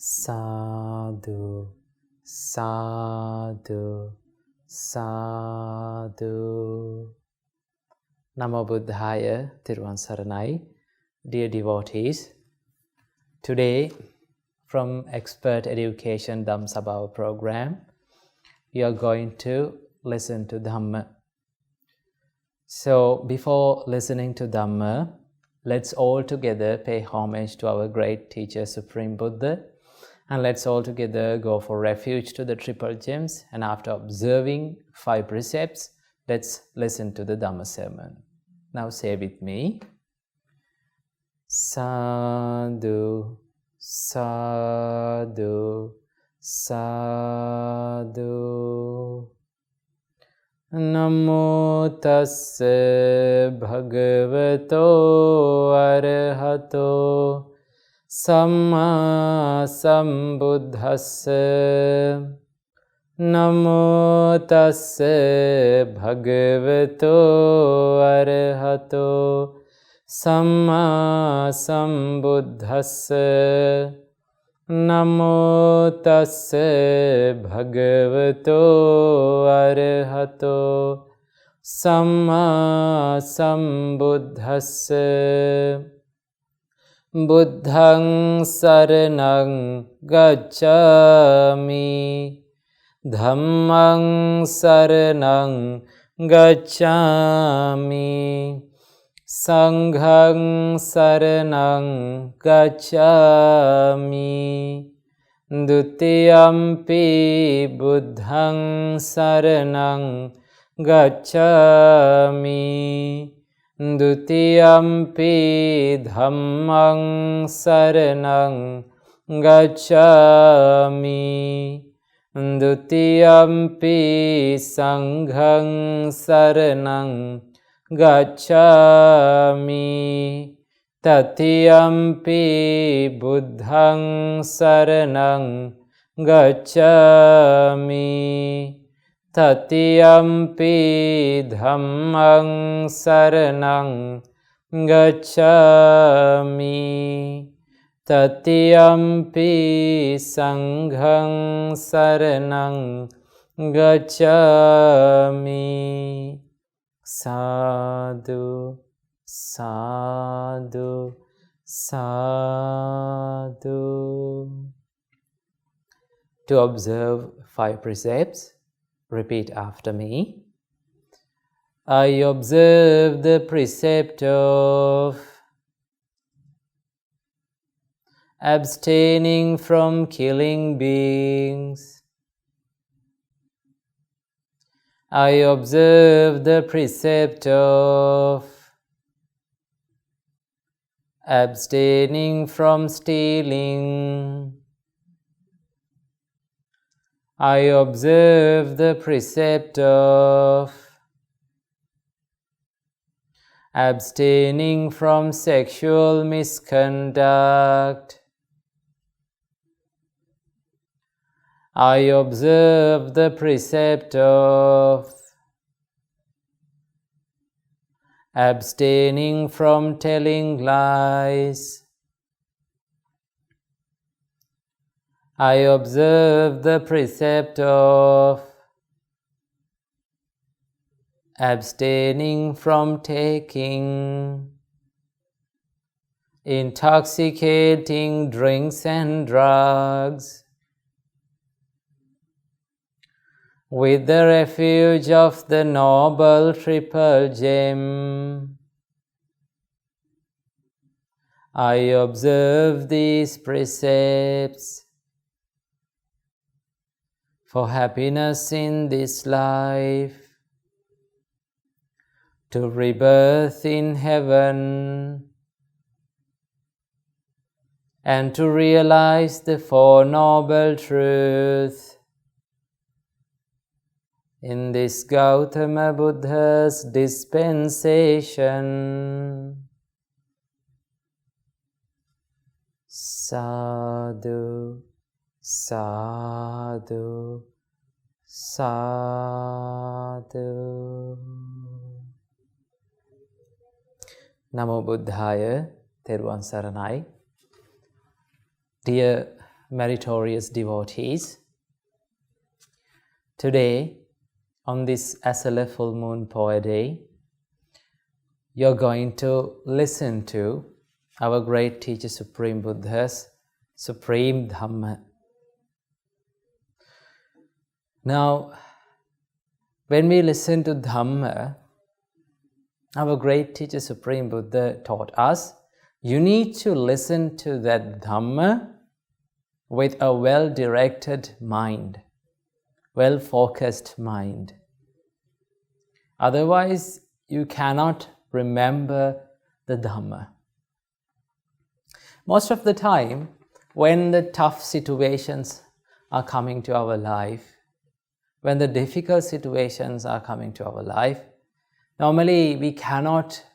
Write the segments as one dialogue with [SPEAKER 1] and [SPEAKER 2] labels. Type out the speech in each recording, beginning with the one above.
[SPEAKER 1] Sadhu, sadhu, sadhu. Namo Buddhaya, Thiruvan Saranai. Dear devotees, today from Expert Education Dhamma program, you are going to listen to Dhamma. So before listening to Dhamma, let's all together pay homage to our great teacher, Supreme Buddha, and let's all together go for refuge to the Triple Gems, and after observing 5 precepts, let's listen to the Dhamma sermon. Now say with me, Sadhu, sadhu, sadhu. Namo tassa bhagavato arahato samma sambuddhassa. Namo tassa bhagavato arahato samma sambuddhassa. Namo tassa bhagavato arahato samma sambuddhassa. Buddhaṃ saraṇaṃ gacchāmi, Dhammaṃ saraṇaṃ gacchāmi, Saṅghaṃ saraṇaṃ gacchāmi, Dutiyampi buddhaṃ saraṇaṃ gacchāmi, Dutiyampi dhammaṃ saraṇaṃ gacchāmi, Dutiyampi saṅghaṃ saraṇaṃ gacchāmi, Tatiyampi buddhaṃ saraṇaṃ gacchāmi, Tatiyampi dhammaṃ saraṇaṃ gacchāmi, Tatiyampi saṅghaṃ saraṇaṃ gacchāmi. Sadhu, sadhu, sadhu. To observe 5 precepts, repeat after me. I observe the precept of abstaining from killing beings. I observe the precept of abstaining from stealing. I observe the precept of abstaining from sexual misconduct. I observe the precept of abstaining from telling lies. I observe the precept of abstaining from taking intoxicating drinks and drugs. With the refuge of the Noble Triple Gem, I observe these precepts for happiness in this life, to rebirth in heaven, and to realize the 4 Noble Truths in this Gautama Buddha's dispensation. Sadhu, sadhu, sadhu. Namo Buddhaya, Thiruvan Saranai. Dear meritorious devotees. Today, on this Asala full moon Poya day, you're going to listen to our great teacher Supreme Buddha's Supreme Dhamma. Now, when we listen to Dhamma, our great teacher Supreme Buddha taught us, you need to listen to that Dhamma with a well-directed mind, well-focused mind. Otherwise, you cannot remember the Dhamma. Most of the time, when the tough situations are coming to our life, when the difficult situations are coming to our life, normally we cannot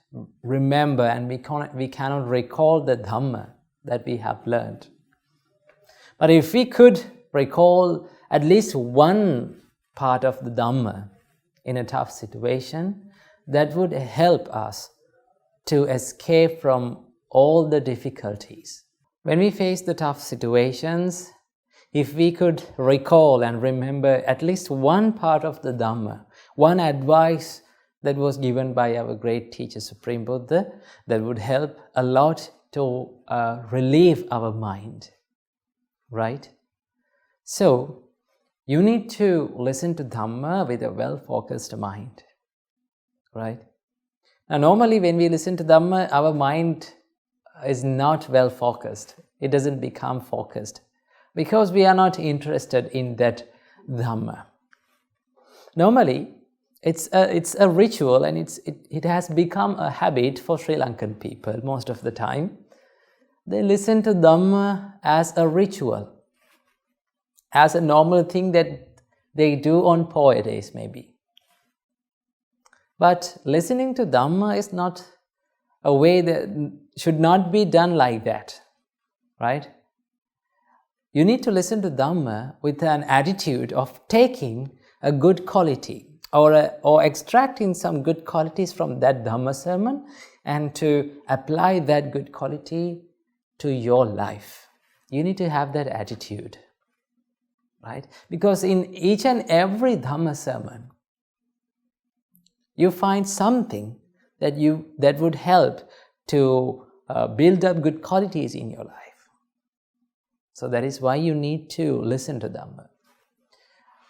[SPEAKER 1] remember and we cannot recall the Dhamma that we have learned. But if we could recall at least one part of the Dhamma in a tough situation, that would help us to escape from all the difficulties. When we face the tough situations, if we could recall and remember at least one part of the Dhamma, one advice that was given by our great teacher Supreme Buddha, that would help a lot to relieve our mind, right? So, you need to listen to Dhamma with a well-focused mind, right? Now, normally when we listen to Dhamma, our mind is not well-focused. It doesn't become focused because we are not interested in that Dhamma. Normally, it's a ritual and it has become a habit for Sri Lankan people most of the time. They listen to Dhamma as a ritual, as a normal thing that they do on Poya days maybe. But listening to Dhamma is not a way that should not be done like that, right? You need to listen to Dhamma with an attitude of taking a good quality or extracting some good qualities from that Dhamma sermon and to apply that good quality to your life. You need to have that attitude, right? Because in each and every Dhamma sermon, you find something that would help to build up good qualities in your life. So that is why you need to listen to Dhamma.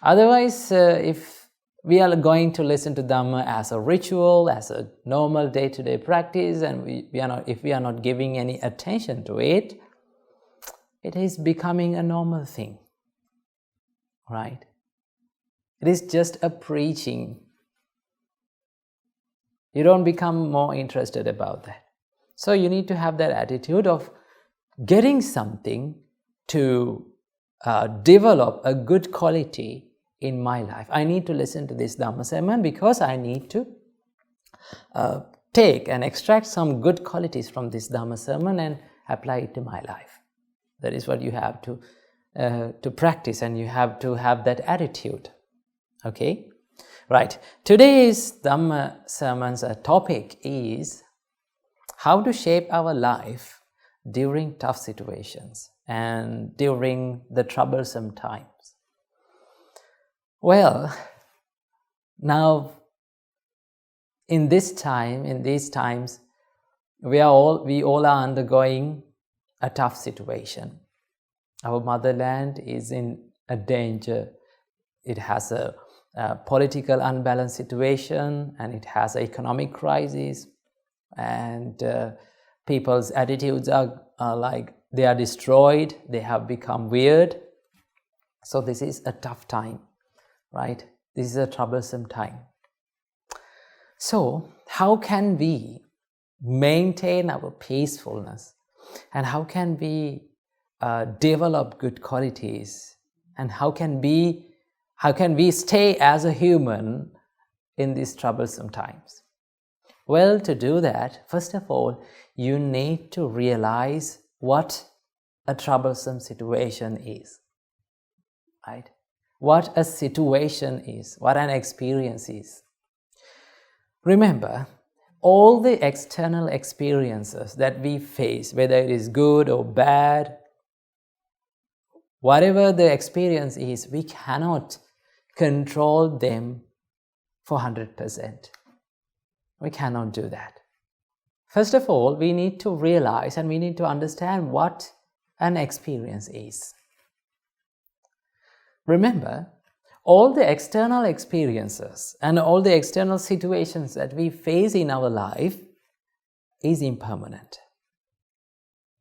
[SPEAKER 1] Otherwise, if we are going to listen to Dhamma as a ritual, as a normal day-to-day practice, and if we are not giving any attention to it, it is becoming a normal thing, right? It is just a preaching. You don't become more interested about that. So you need to have that attitude of getting something to develop a good quality in my life. I need to listen to this Dhamma sermon because I need to take and extract some good qualities from this Dhamma sermon and apply it to my life. That is what you have to practice, and you have to have that attitude. Okay? Right. Today's Dhamma sermon's topic is how to shape our life during tough situations and during the troublesome times. Well, now in these times, we all are undergoing a tough situation. Our motherland is in a danger. It has a political unbalanced situation, and it has an economic crisis, and people's attitudes are like they are destroyed, they have become weird. So this is a tough time, right? This is a troublesome time. So how can we maintain our peacefulness, and how can we develop good qualities, and how can we stay as a human in these troublesome times? Well, to do that, first of all, you need to realize what a troublesome situation is, right? What a situation is, what an experience is. Remember, all the external experiences that we face, whether it is good or bad, whatever the experience is, we cannot control them for 100%. We cannot do that. First of all, we need to realize and we need to understand what an experience is. Remember, all the external experiences and all the external situations that we face in our life is impermanent,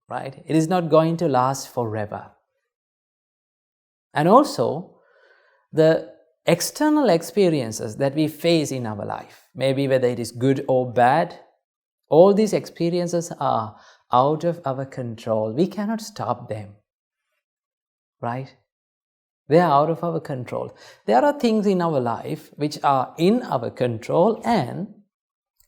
[SPEAKER 1] right? It is not going to last forever. And also, the external experiences that we face in our life, maybe whether it is good or bad, all these experiences are out of our control. We cannot stop them, right? They are out of our control. There are things in our life which are in our control and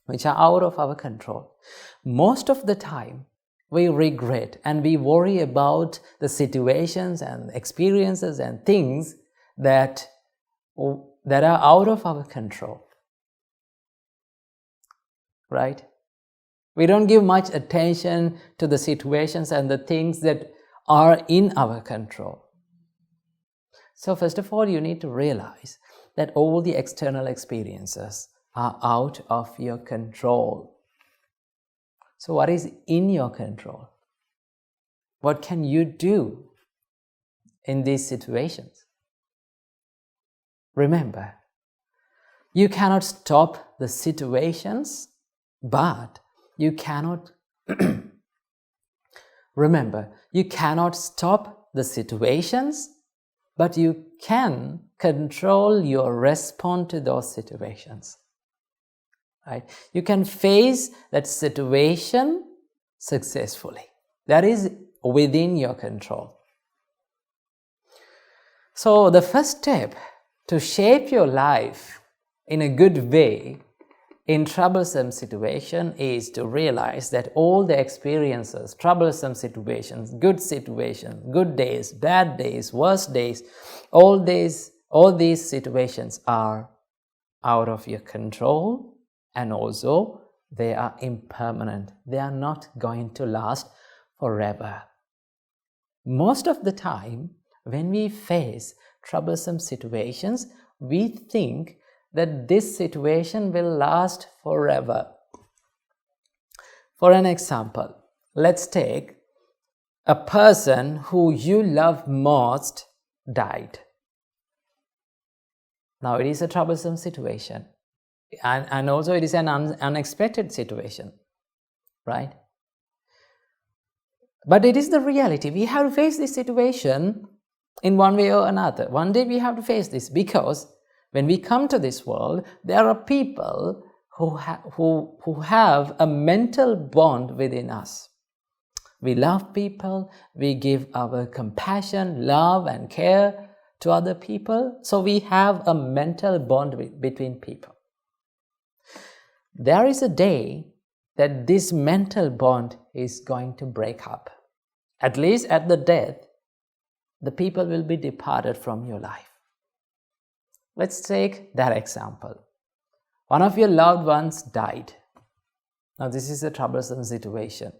[SPEAKER 1] which are out of our control. Most of the time, we regret and we worry about the situations and experiences and things that are out of our control, right? We don't give much attention to the situations and the things that are in our control. So first of all, you need to realize that all the external experiences are out of your control. So what is in your control? What can you do in these situations? Remember, you cannot stop the situations, but you cannot remember, you cannot stop the situations, but you can control your response to those situations. Right? You can face that situation successfully. That is within your control. So the first step to shape your life in a good way in troublesome situation is to realize that all the experiences, troublesome situations, good days, bad days, worst days, all these situations are out of your control, and also they are impermanent. They are not going to last forever. Most of the time, when we face troublesome situations, we think that this situation will last forever. For an example, let's take a person who you love most died. Now it is a troublesome situation, and also it is an unexpected situation, right? But it is the reality. We have to face this situation in one way or another. One day we have to face this, because when we come to this world, there are people who have a mental bond within us. We love people, we give our compassion, love and care to other people. So we have a mental bond between people. There is a day that this mental bond is going to break up. At least at the death, the people will be departed from your life. Let's take that example. One of your loved ones died. Now this is a troublesome situation.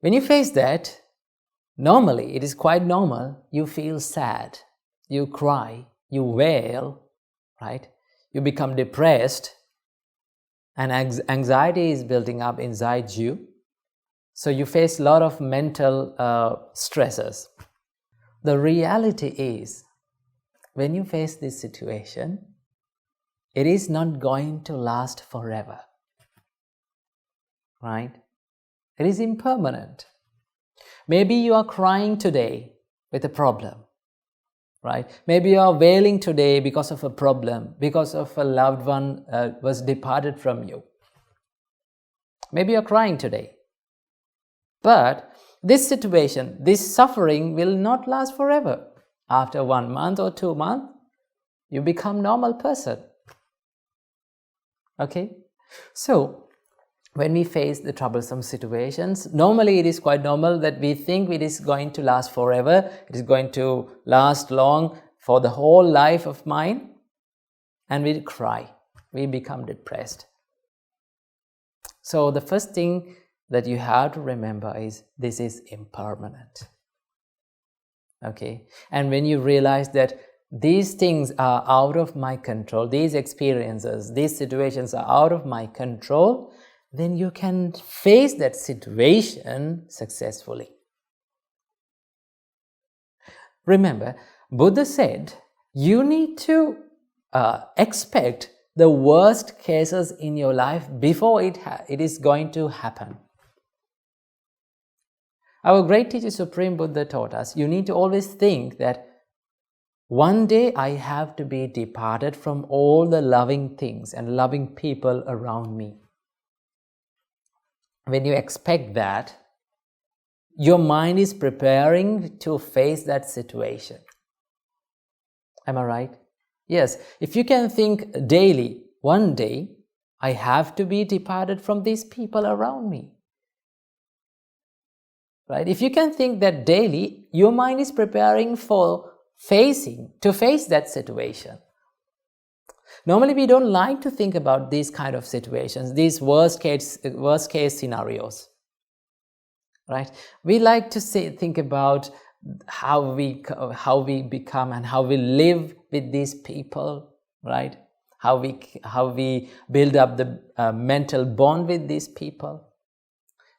[SPEAKER 1] When you face that, normally, it is quite normal, you feel sad, you cry, you wail, right? You become depressed, and anxiety is building up inside you. So you face a lot of mental stresses. The reality is, when you face this situation, it is not going to last forever, right? It is impermanent. Maybe you are crying today with a problem, right? Maybe you are wailing today because of a problem, because of a loved one was departed from you. Maybe you are crying today. But this situation, this suffering will not last forever. After 1 month or 2 months, you become normal person. Okay? So, when we face the troublesome situations, normally it is quite normal that we think it is going to last forever, it is going to last long for the whole life of mine, and we cry, we become depressed. So the first thing that you have to remember is this is impermanent. Okay, and when you realize that these things are out of my control, these experiences, these situations are out of my control, then you can face that situation successfully. Remember, Buddha said you need to expect the worst cases in your life before it is going to happen. Our great teacher Supreme Buddha taught us, you need to always think that one day I have to be departed from all the loving things and loving people around me. When you expect that, your mind is preparing to face that situation. Am I right? Yes, if you can think daily, one day I have to be departed from these people around me. Right? If you can think that daily, your mind is preparing to face that situation. Normally, we don't like to think about these kind of situations, these worst case scenarios. Right? We like to think about how we become and how we live with these people, right? How we build up the mental bond with these people.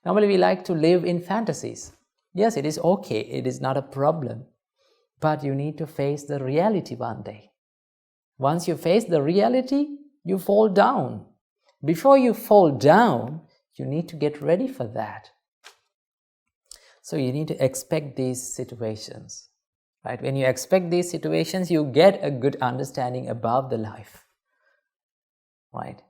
[SPEAKER 1] Normally, we like to live in fantasies. Yes, it is okay. It is not a problem. But you need to face the reality one day. Once you face the reality, you fall down. Before you fall down, you need to get ready for that. So you need to expect these situations. Right? When you expect these situations, you get a good understanding about the life. Right?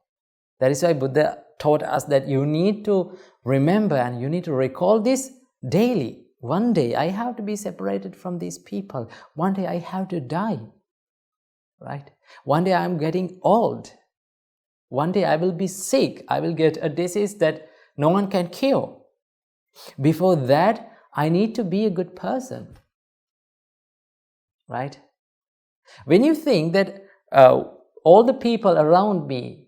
[SPEAKER 1] That is why Buddha taught us that you need to remember and you need to recall this daily. One day I have to be separated from these people. One day I have to die. Right? One day I am getting old. One day I will be sick. I will get a disease that no one can cure. Before that, I need to be a good person. Right? When you think that all the people around me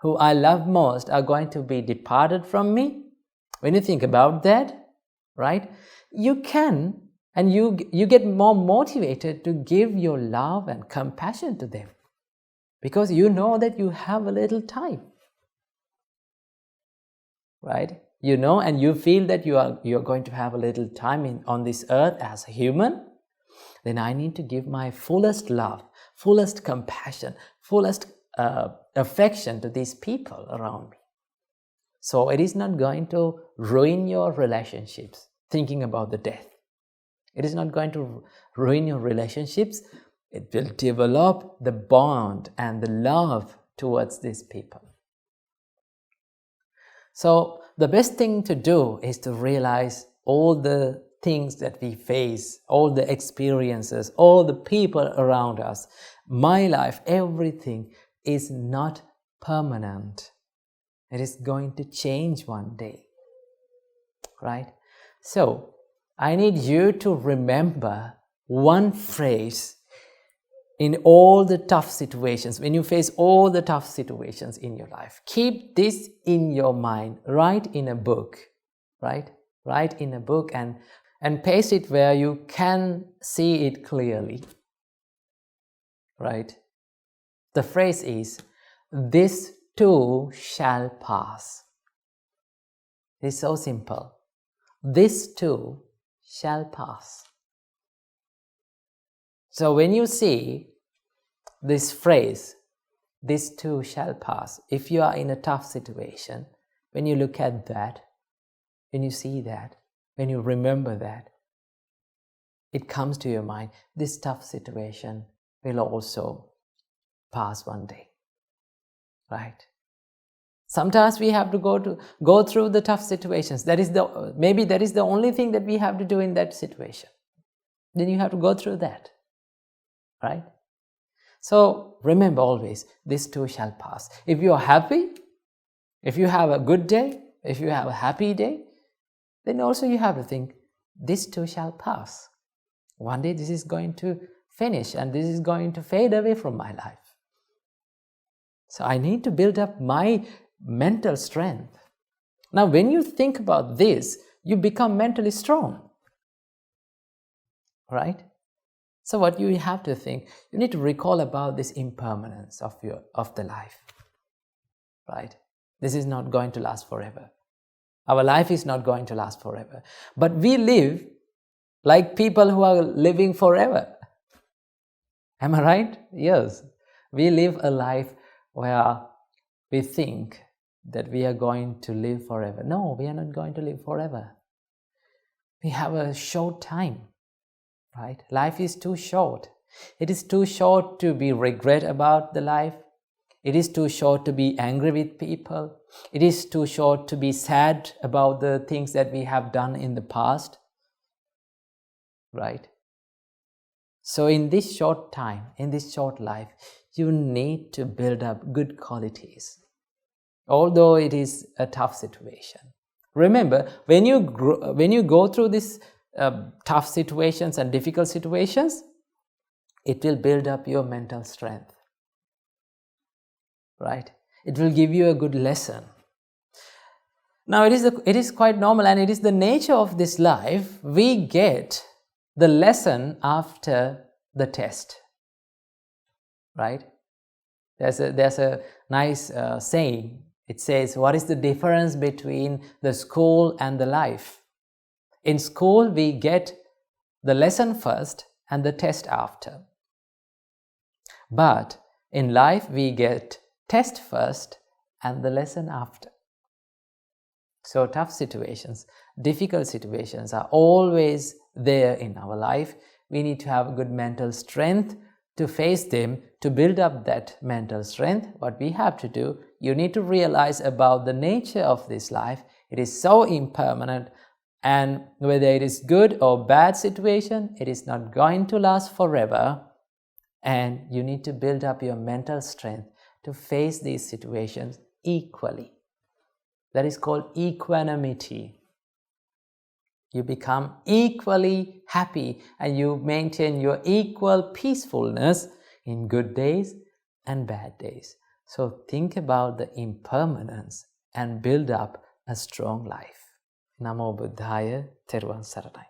[SPEAKER 1] who I love most are going to be departed from me, when you think about that, right, you can and you get more motivated to give your love and compassion to them because you know that you have a little time. Right? You know and you feel that you are going to have a little time on this earth as a human, then I need to give my fullest love, fullest compassion, fullest affection to these people around me. So it is not going to ruin your relationships, thinking about the death. It is not going to ruin your relationships. It will develop the bond and the love towards these people. So the best thing to do is to realize all the things that we face, all the experiences, all the people around us, my life, everything is not permanent. It is going to change one day. Right? So, I need you to remember one phrase in all the tough situations, when you face all the tough situations in your life. Keep this in your mind, write in a book, right? Write in a book and paste it where you can see it clearly, right? The phrase is, this too shall pass. It's so simple. This too shall pass. So when you see this phrase, this too shall pass, if you are in a tough situation, when you look at that, when you see that, when you remember that, it comes to your mind, this tough situation will also pass one day. Right? Sometimes we have to go through the tough situations. Maybe that is the only thing that we have to do in that situation. Then you have to go through that. Right? So remember always, this too shall pass. If you are happy, if you have a good day, if you have a happy day, then also you have to think, this too shall pass. One day this is going to finish and this is going to fade away from my life. So I need to build up my mental strength. Now when you think about this, you become mentally strong. right? So what you have to think, you need to recall about this impermanence of the life, right? This is not going to last forever. Our life is not going to last forever. But we live like people who are living forever. Am I right? Yes. We live a life where we think that we are going to live forever. No, we are not going to live forever. We have a short time, right? Life is too short. It is too short to be regret about the life. It is too short to be angry with people. It is too short to be sad about the things that we have done in the past, right? So in this short time, in this short life, you need to build up good qualities, although it is a tough situation. Remember, when you go through these tough situations and difficult situations, it will build up your mental strength, right? It will give you a good lesson. Now, it is quite normal, and it is the nature of this life. We get the lesson after the test, right? There's a nice saying. It says, what is the difference between the school and the life? In school, we get the lesson first and the test after. But in life, we get test first and the lesson after. So tough situations, difficult situations are always there in our life. We need to have good mental strength to face them, to build up that mental strength. What we have to do, you need to realize about the nature of this life. It is so impermanent, and whether it is good or bad situation, it is not going to last forever. And you need to build up your mental strength to face these situations equally. That is called equanimity. You become equally happy and you maintain your equal peacefulness in good days and bad days. So think about the impermanence and build up a strong life. Namo Buddhaya, Thero Saranai.